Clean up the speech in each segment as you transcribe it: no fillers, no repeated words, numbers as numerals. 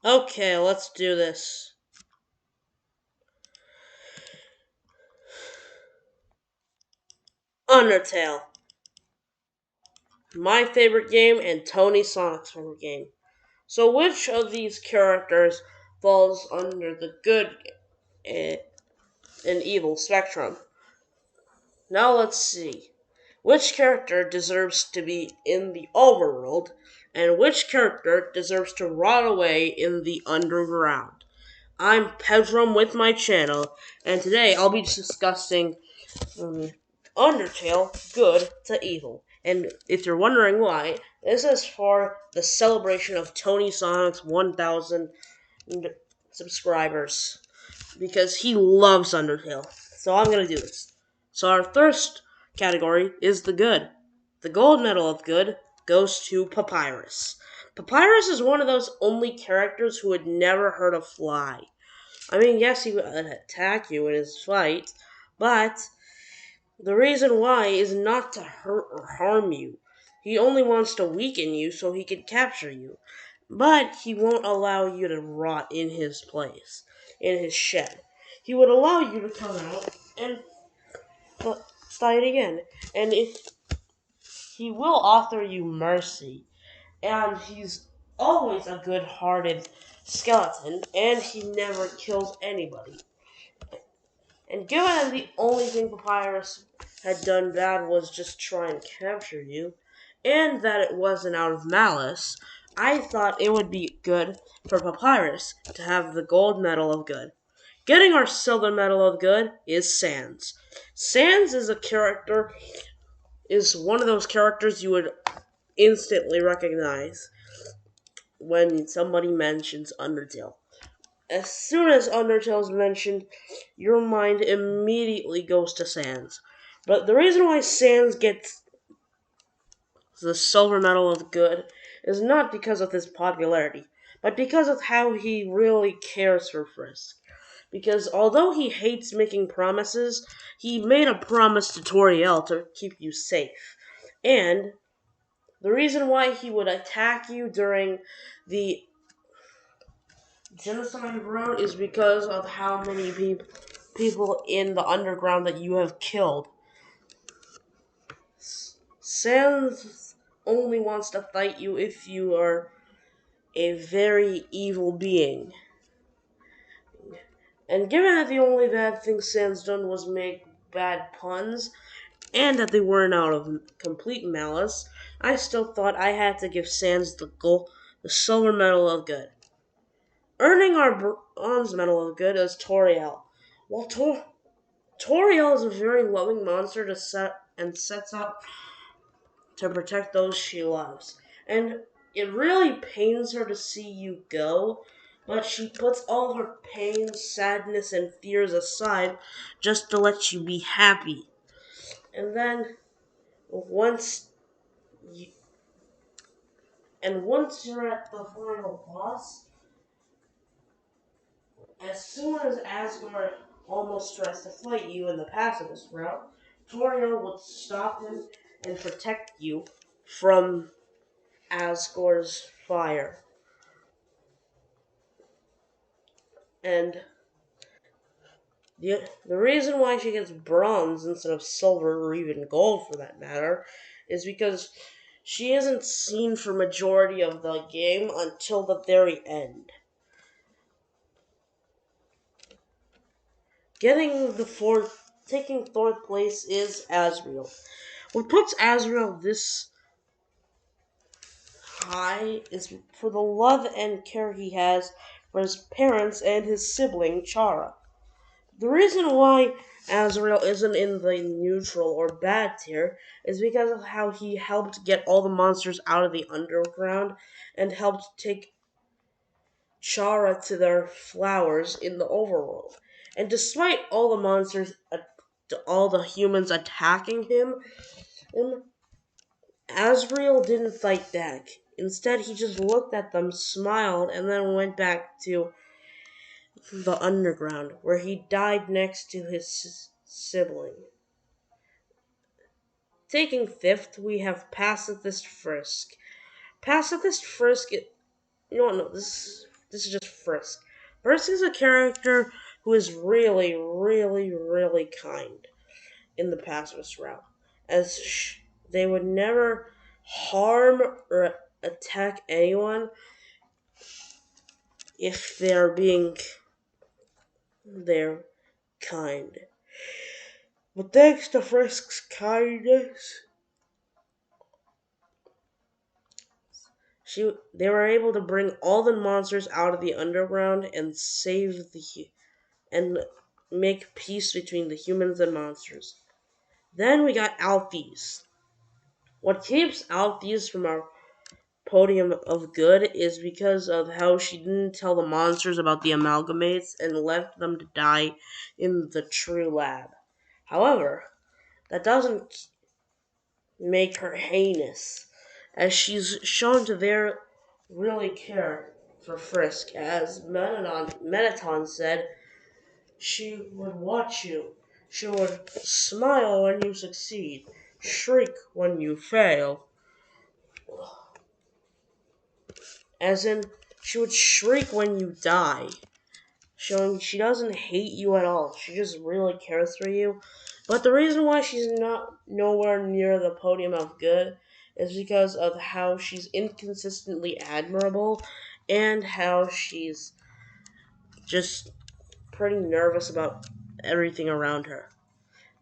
Okay, let's do this. Undertale. My favorite game and Tony Sonic's favorite game. So, which of these characters falls under the good and evil spectrum? Now let's see. Which character deserves to be in the overworld, and which character deserves to rot away in the underground? I'm Pedram with my channel, and today I'll be discussing um, Undertale, good to evil. And if you're wondering why, this is for the celebration of Tony Sonic's 1,000 subscribers. Because he loves Undertale. So I'm gonna do this. So our first category is the good. The gold medal of good goes to Papyrus. Papyrus is one of those only characters who would never hurt a fly. I mean, yes, he would attack you in his fight, but the reason why is not to hurt or harm you. He only wants to weaken you so he can capture you. But he won't allow you to rot in his place, in his shed. He would allow you to come out and fight again. And if he will offer you mercy, and he's always a good-hearted skeleton, and he never kills anybody. And given that the only thing Papyrus had done bad was just try and capture you, and that it wasn't out of malice, I thought it would be good for Papyrus to have the gold medal of good. Getting our silver medal of good is Sans. Sans is one of those characters you would instantly recognize when somebody mentions Undertale. As soon as Undertale is mentioned, your mind immediately goes to Sans. But the reason why Sans gets the silver medal of good is not because of his popularity, but because of how he really cares for Frisk. Because although he hates making promises, he made a promise to Toriel to keep you safe. And the reason why he would attack you during the genocide road is because of how many people in the underground that you have killed. Sans only wants to fight you if you are a very evil being. And given that the only bad thing Sans done was make bad puns, and that they weren't out of complete malice, I still thought I had to give Sans the silver medal of good. Earning our bronze medal of good is Toriel. While Toriel is a very loving monster to sets out to protect those she loves. And it really pains her to see you go, but she puts all her pain, sadness, and fears aside just to let you be happy. And then once you, once you're at the final boss, as soon as Asgore almost tries to fight you in the pacifist route, Toriel would stop him and protect you from Asgore's fire. And the reason why she gets bronze instead of silver or even gold for that matter is because she isn't seen for majority of the game until the very end. Taking fourth place is Azrael. What puts Azrael this high is for the love and care he has for his parents and his sibling Chara. The reason why Azrael isn't in the neutral or bad tier is because of how he helped get all the monsters out of the underground and helped take Chara to their flowers in the overworld. And despite all the all the humans attacking him, Azrael didn't fight back. Instead, he just looked at them, smiled, and then went back to the underground, where he died next to his sibling. Taking fifth, we have Pacifist Frisk. Pacifist Frisk, you don't know this. this is just Frisk. Frisk is a character who is really, really, really kind in the pacifist route, as they would never harm or attack anyone if they're being they're kind. But thanks to Frisk's kindness, they were able to bring all the monsters out of the underground and and make peace between the humans and monsters. Then we got Alphys. What keeps Alphys from our podium of good is because of how she didn't tell the monsters about the amalgamates and left them to die in the true lab. However, that doesn't make her heinous, as she's shown to really care for Frisk. As Mettaton said, she would watch you. She would smile when you succeed, shriek when you fail. As in, she would shriek when you die, showing she doesn't hate you at all. She just really cares for you. But the reason why she's not nowhere near the podium of good is because of how she's inconsistently admirable and how she's just pretty nervous about everything around her.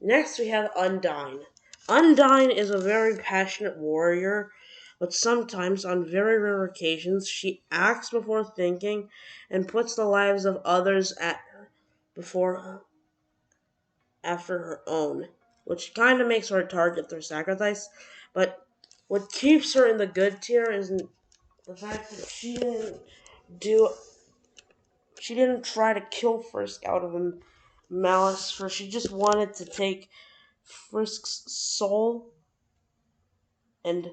Next, we have Undyne. Undyne is a very passionate warrior, but sometimes, on very rare occasions, she acts before thinking and puts the lives of others before after her own, which kind of makes her a target for sacrifice. But what keeps her in the good tier is the fact that do she didn't try to kill Frisk out of malice, for she just wanted to take Frisk's soul and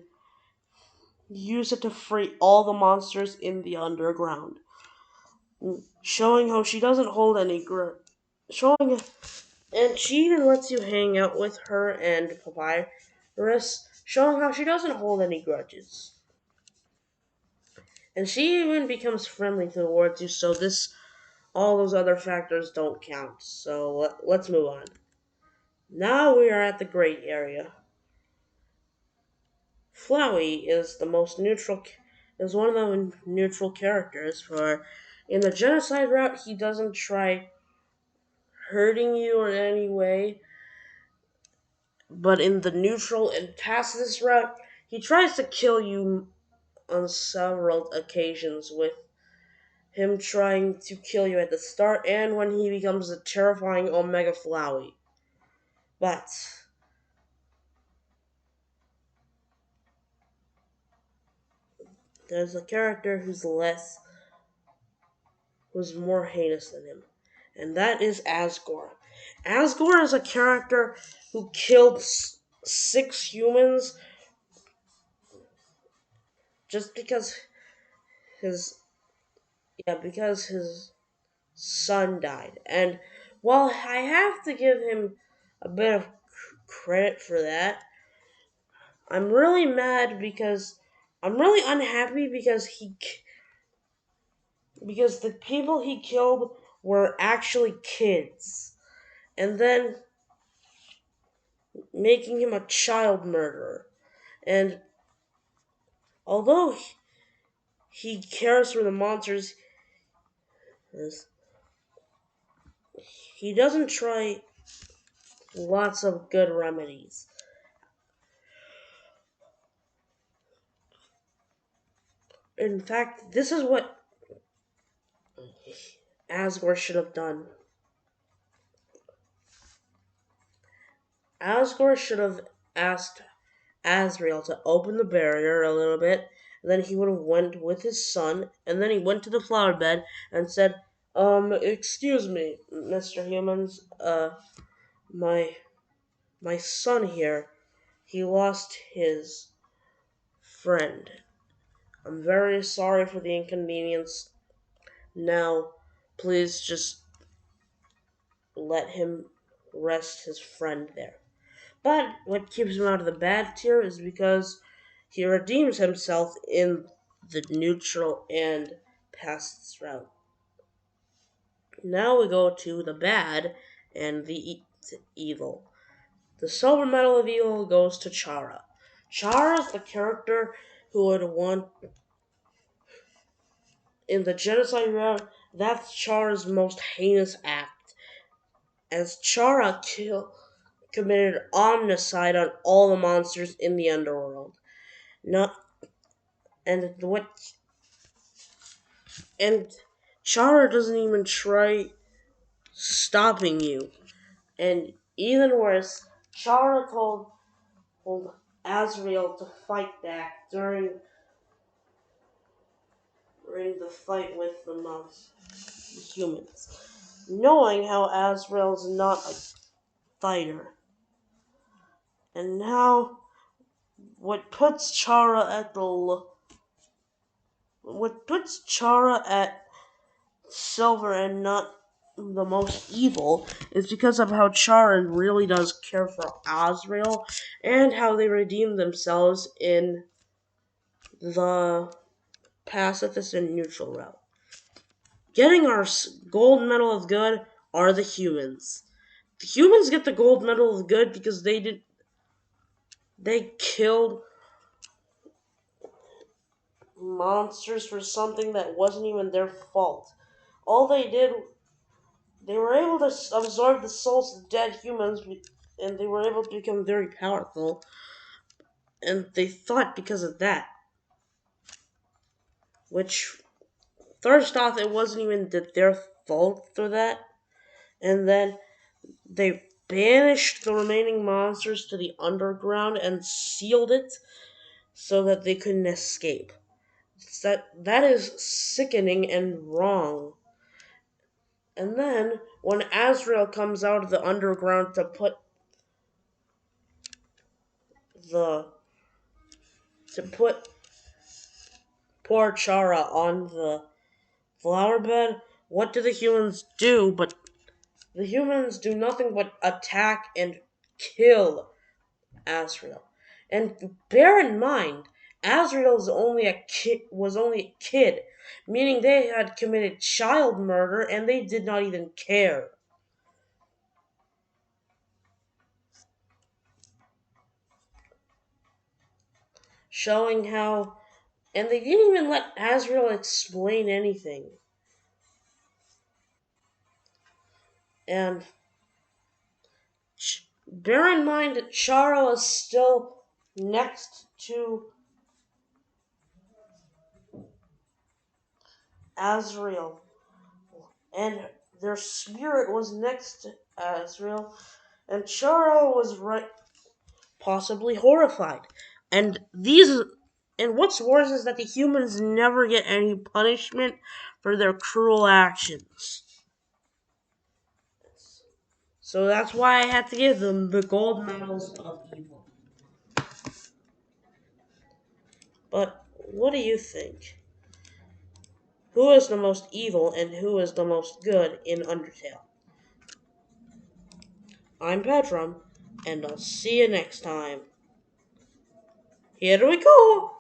use it to free all the monsters in the underground, showing how she doesn't hold any grudge. Showing, and she even lets you hang out with her and Papyrus, showing how she doesn't hold any grudges. And she even becomes friendly towards you, so all those other factors don't count. So let's move on. Now we are at the great area. Flowey is one of the neutral characters. For in the genocide route, he doesn't try hurting you in any way, but in the neutral and pacifist route, he tries to kill you on several occasions, with him trying to kill you at the start and when he becomes a terrifying Omega Flowey. But there's a character who's more heinous than him, and that is Asgore. Asgore is a character who killed 6 humans just his because his son died. And while I have to give him a bit of credit for that, I'm really mad because I'm really unhappy because the people he killed were actually kids, and then making him a child murderer. And although he cares for the monsters, he doesn't try lots of good remedies. In fact, this is what Asgore should have done. Asgore should have asked Azrael to open the barrier a little bit, and then he would have went with his son, and then he went to the flower bed and said, excuse me, Mr. Humans, my my son here, he lost his friend. I'm very sorry for the inconvenience. Now, please just let him rest his friend there. But what keeps him out of the bad tier is because he redeems himself in the neutral and past its route. Now we go to the bad and the evil. The silver medal of evil goes to Chara. Chara is the character who would want in the genocide route. That's Chara's most heinous act, as Chara committed omnicide on all the monsters in the underworld. Not and what and Chara doesn't even try stopping you. And even worse, Chara told Azrael to fight back during the fight with the humans, knowing how Azrael's not a fighter. And now, what puts Chara at the what puts Chara at silver and not the most evil is because of how Chara really does care for Azrael and how they redeem themselves in the pacifist and neutral route. Getting our gold medal of good are the humans. The humans get the gold medal of good because they killed monsters for something that wasn't even their fault. All they did, they were able to absorb the souls of dead humans, and they were able to become very powerful. And they thought because of that, which first off, it wasn't even their fault for that, and then they banished the remaining monsters to the underground and sealed it so that they couldn't escape. That is sickening and wrong. And then when Azrael comes out of the underground the to put poor Chara on the flower bed, what do the humans do? But the humans do nothing but attack and kill Azrael. And bear in mind, was only a kid, meaning they had committed child murder and they did not even care. Showing how and they didn't even let Azrael explain anything. And bear in mind that Chara is still next to Azrael, and their spirit was next to Azrael, and Chara was possibly horrified. And what's worse is that the humans never get any punishment for their cruel actions. So that's why I had to give them the gold medals of evil. But what do you think? Who is the most evil and who is the most good in Undertale? I'm Petrum, and I'll see you next time. Here we go!